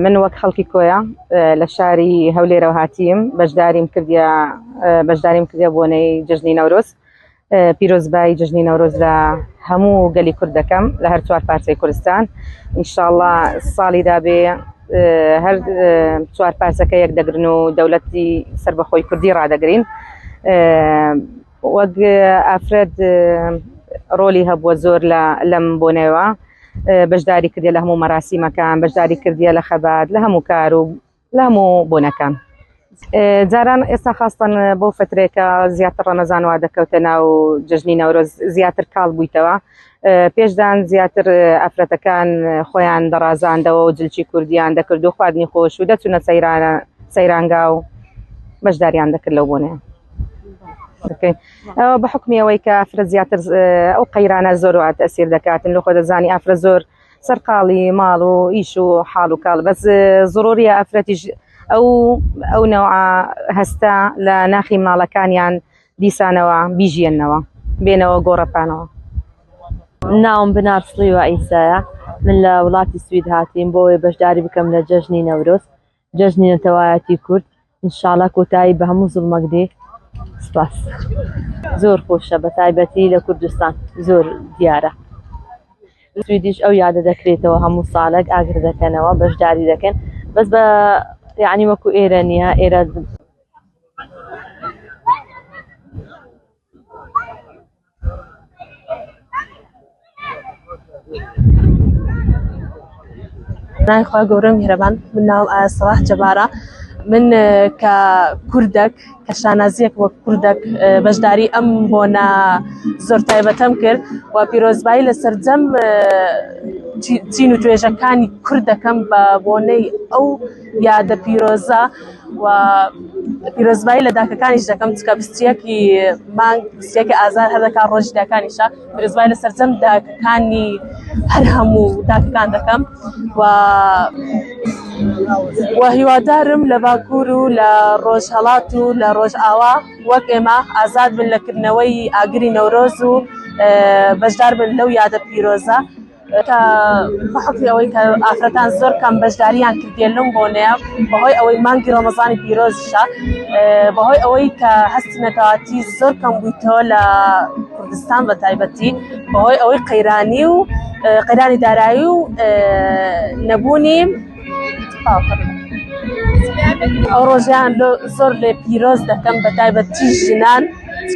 من وەک خەڵکی کۆیە لە شاری هەولێرە و هاتیم بەشداریم کردیا بۆنەی جژنی نەورۆز پیرۆزبایی جژنی نەورۆز لە هەموو گەلی کوردەکەم لە هەر چوار پارچەی کوردستان ئینشاءڵڵا ساڵی دابێ هەر چوار پارچەکە یەک دەگرن و دەوڵەتی سەربەخۆی کوردی ڕادەگرین وەک ئافرەت ڕۆلی هەبووە زۆر لەم بۆنەوە بەشداری کردیا لە هەموو مەراسیمەکان بەشداری کردیا لە خەبات لە هەموو کار و لە هەموو بۆنەکان جاران ئێستا خاستن بۆ فترێکە زیاتر ڕەمەزان وا دەکەوتە ناو جژنی نەورۆز زیاتر کاڵ بوویتەوە پێشدان زیاتر ئافرەتەکان خۆیان دەڕازاندەوە و جلچی کوردیان دەکرد و خواردنی خۆش و دەچونە سەیرانگا و بەشداریان دەکرد لەو بۆنەیە بە حکمی ئەوەی کە ئافرەت زیاتر ئەو قەیرانە زۆر و تەسیر دەکاتن لە خۆ دەزانی ئافرەت زۆر سەرقاڵی ماڵ و ئیش و حاڵ و کاڵ بەس زۆریە ئافرەتیش ئەو نەوع هەستە لە ناخی ماڵەکانیان دیسانەوە بیژێننەوە بێنەوە گۆڕەپانەوە. ناوم بنارسڵی و ئیسایە من لە وڵاتی سوید هاتیم بۆ بەشداری بکەم لە جەژنی نەورۆز جەژنی نەتەوایەتی کورد ئینشاڵڵا کۆتایی بە هەموو زوڵمەک دێ سپاس زۆر خۆشە بە تایبەتی لە کوردستان زۆر دیارە سویدیش ئەو یادە دەکرێتەوە هەموو ساڵێک ئاگر دەکەنەوە بەشداری دەکەن بەس بە یعنی وەکو ئێرە نییە ئێرە نایخوا گەورە میهرەبان من ناوم ئایا سەلاح جەبارە من کە کوردێک کە شانازیەک وەک کوردێک بەشداری ئەم بۆنە زۆر تایبەتەم کرد و پیرۆزبایی لە سەرجەم چین و توێژەکانی کوردەکەم بە بۆنەی ئەو یادە پیرۆزە و پیرۆزبایی لە داکەکانیش دەکەم چکە پستیەکی مانگ پستیەکی ئازار هەردەکان ڕۆژی داکانیشە پیرۆزبایی لە سەرجەم داکەکانی هەر هەموو داکەکان دەکەم و هیوادارم لە باکوور و لە ڕۆژهەڵات و لە ڕۆژئاوا وەک ئێمە ئازاد بن لەکردنەوەی ئاگری نەورۆز و بەشدار بن لەو یادە پیرۆزە کە بەحکمی ئەوەی کە ئافرەتان زۆر کەم بەشداریان کردێ لەم بۆنەیە بەهۆی ئەوەی مانگی ڕەمەزانی پیرۆزشە بەهۆی ئەوەی کە هەستی نەتەواتی زۆر کەم بوویتەوە لە کوردستان بە تایبەتی بەهۆی ئەوەی قەیرانی و قەیرانی دارایی و نەبوونی ئەو ڕۆژیان زۆر لێ پیرۆز دەکەم بە تایبەتی ژنان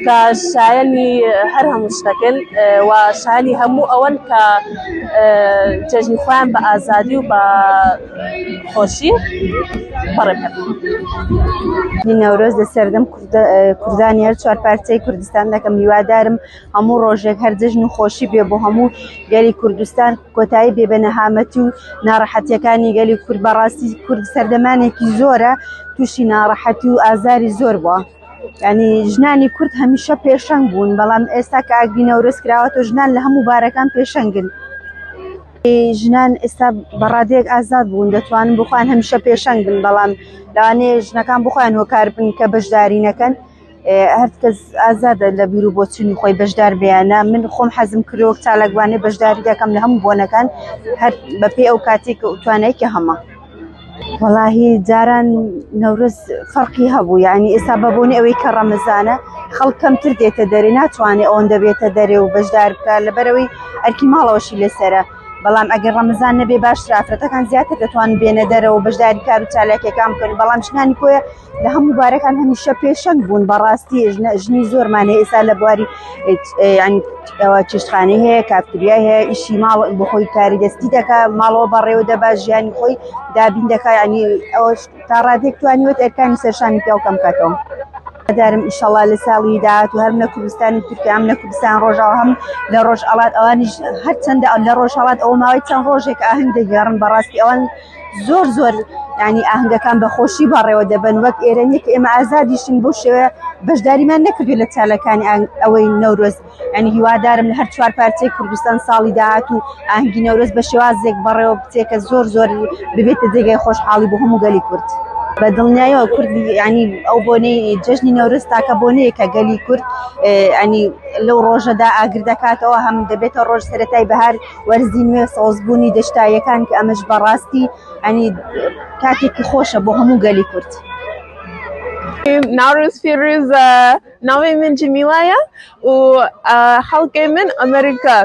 کە شایەنی هەر هەموو شتەکەن و شایەنی هەموو ئەوەن کە جەژنی خۆیان بە ئازادی و بە خۆشی بەڕێکەن. نەورۆز لە سەردەم کوردانی هەر چوار پارچەی کوردستان دەکەم هیوادارم هەموو ڕۆژێک هەر جەژن و خۆشی بێ بۆ هەموو گەلی کوردستان کۆتایی بێ بە نەهامەتی و ناڕەحەتیەکانی گەلی کورد بەڕاستی کورد سەردەمانێکی زۆرە تووشی ناڕەحەتی و ئازاری زۆر بووە یعنی ژنانی کورد هەمیشە پێشەنگ بوون بەڵام ئێستا کە ئاگری نەورۆز کراوەتەوە ژنان لە هەموو بارەکان پێشەنگن ژنان ئێستا بەڕادەیەک ئازاد بوون دەتوانن بخۆیان هەمیشە پێشەنگ بن بەڵام لەوانەیە ژنەکان بخۆیان هۆکار بن کە بەشداری نەکەن هەر کەس ئازادە لە بیر و بۆچوونی خۆی بەشدار بێنە من خۆم حەزم کردەوە چالاکوانێ بەشداری دەکەم لە هەموو بۆنەکان هەر بەپێ ئەو کاتێک تواناییکە هەمە وەڵاهی جاران نەورۆز فەرقی هەبوو یعنی ئێستا بە بۆنەی ئەوەی کە ڕەمەزانە خەڵک کەمتر دێتە دەرێ ناتوانێت ئەوەندە بێتە دەرێ و بەشدار بکات لەبەرەوەی ئەرکی ماڵەوەشی لەسەرە بەڵام ئەگەر ڕەمەزان نەبێ باشتر ئافرەتەکان زیاتر دەتوانن بێنە دەرەوە بەشداری کار و چالاکیەکان بکەن بەڵام ژنانی کۆیە لە هەموو بارەکان هەمیشە پێشەنگ بوون بەڕاستی ژنی زۆرمان هەیە ئێستا لە بواری چێشتخانەی هەیە کافتریا هەیە ئیشی ماڵ بۆ خۆی کاری دەستی دەکا ماڵەوە بەڕێوە دەبا ژیانی خۆی دابین دەکا ینی ئەوە تا ڕادێک توانیوێت ئەرکانی سەرشانی پێ کەم کاتەوە دارم ئیشەڵا لە ساڵی داهات و هەرم لە کوردستانی تورکیا هەم لە کوردستان ڕۆژاوە هەم لە ڕۆژهەڵات ئەوانیش هەرچەندە لە ڕۆژهەڵات ئەو ماوەی چەند ڕۆژێک ئاهەنگ دەگەڕن بەڕاستی ئەوان زۆر ینی ئاهەنگەکان بە خۆشی بەڕێوە دەبن وەک ئێرەنیە کە ئێمە ئازادیشین بۆ شێوە بەشداریمان نەکردوێت لە چالەکانی ئەوەی نەورۆز ینی هیوادارم لە هەر چوار پارچەی کوردستان ساڵی داهات و ئاهەنگی نەورۆز بە شێوازێک بەڕێوە بچێکە زۆر ببێتە جێگای خۆشحاڵی بۆ هەموو گەلی کورد بە دڵنیایەوە کوردی ینی ئەو بۆنەی جەژنی نەورۆز تاکە بۆنەیە کە گەلی کورد ینی لەو ڕۆژەدا ئاگر دەکاتەوە هەم دەبێتە ڕۆژ سەرەتای بەهار وەرزی نوێ سۆزبوونی دەشتایەکان کە ئەمەش بەڕاستی ینی کاتێکی خۆشە بۆ هەموو گەلی کورد. ناروز فیروز ناوی من جمیلایە و خەڵکی من ئەمریکا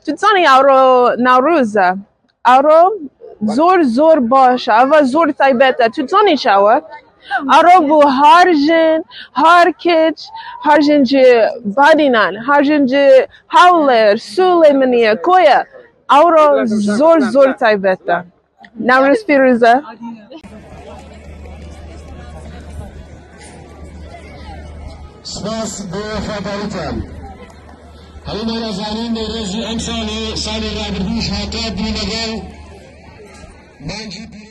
توتزانی ئەوڕۆ ناروزە ئەوڕۆ زۆر باشە ئەوە زۆر تایبەتە توتزانی چاوە ئەوڕۆ بۆ هەر ژن هەر کچ هەر ژنجی بادینان هەر ژنجی هەولێر سوولێ منیە کۆیە ئەوڕۆ زۆر تایبەتە ناروز فیروزە سپاس بۆ خەبەرتان هەموومان ئەزانین نەورۆزی ئەم ساڵی ڕابردووش هاتە بوو لەگەڵ مانگی